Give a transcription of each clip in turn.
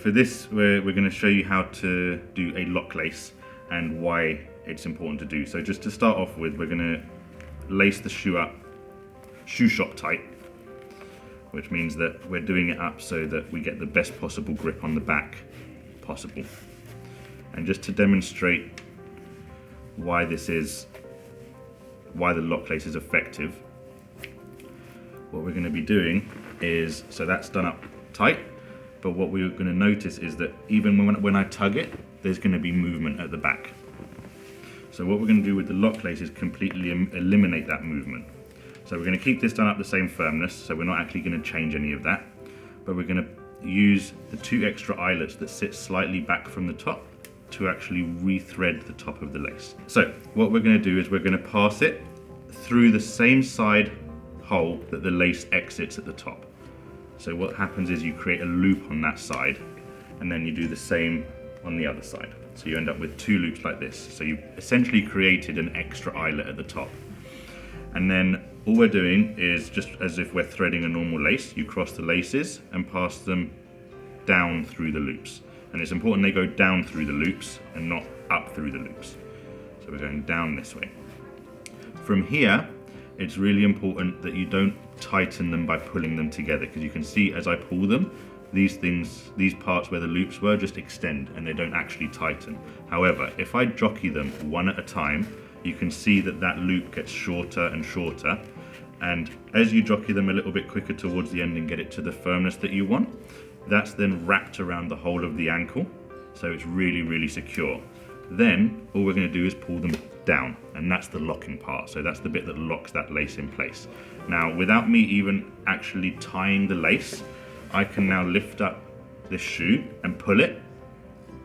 for this, we're going to show you how to do a lock lace and why it's important to do. So just to start off with, we're going to lace the shoe up shoe shop tight, which means that we're doing it up so that we get the best possible grip on the back possible. And just to demonstrate why the lock lace is effective, what we're going to be doing is, so that's done up tight, but what we're going to notice is that even when I tug it, there's going to be movement at the back. So what we're going to do with the lock lace is completely eliminate that movement. So we're going to keep this done up the same firmness, so we're not actually going to change any of that, but we're going to use the 2 extra eyelets that sit slightly back from the top to actually re-thread the top of the lace. So what we're going to do is we're going to pass it through the same side hole that the lace exits at the top. So what happens is you create a loop on that side, and then you do the same on the other side. So you end up with 2 loops like this. So you've essentially created an extra eyelet at the top. And then all we're doing is, just as if we're threading a normal lace, you cross the laces and pass them down through the loops. And it's important they go down through the loops and not up through the loops. So we're going down this way. From here, it's really important that you don't tighten them by pulling them together, because you can see as I pull them, these parts where the loops were just extend and they don't actually tighten. However, if I jockey them one at a time, you can see that that loop gets shorter and shorter, and as you jockey them a little bit quicker towards the end and get it to the firmness that you want, that's then wrapped around the whole of the ankle, so it's really, really secure. Then all we're going to do is pull them down, and that's the locking part. So that's the bit that locks that lace in place. Now, without me even actually tying the lace, I can now lift up this shoe and pull it,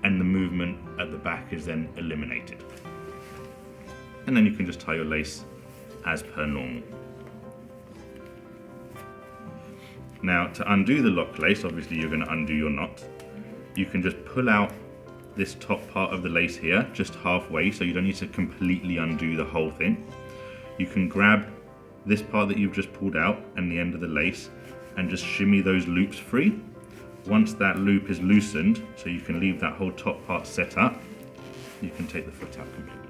and the movement at the back is then eliminated. And then you can just tie your lace as per normal. Now, to undo the lock lace, obviously you're going to undo your knot. You can just pull out this top part of the lace here, just halfway, so you don't need to completely undo the whole thing. You can grab this part that you've just pulled out and the end of the lace and just shimmy those loops free. Once that loop is loosened, so you can leave that whole top part set up, you can take the foot out completely.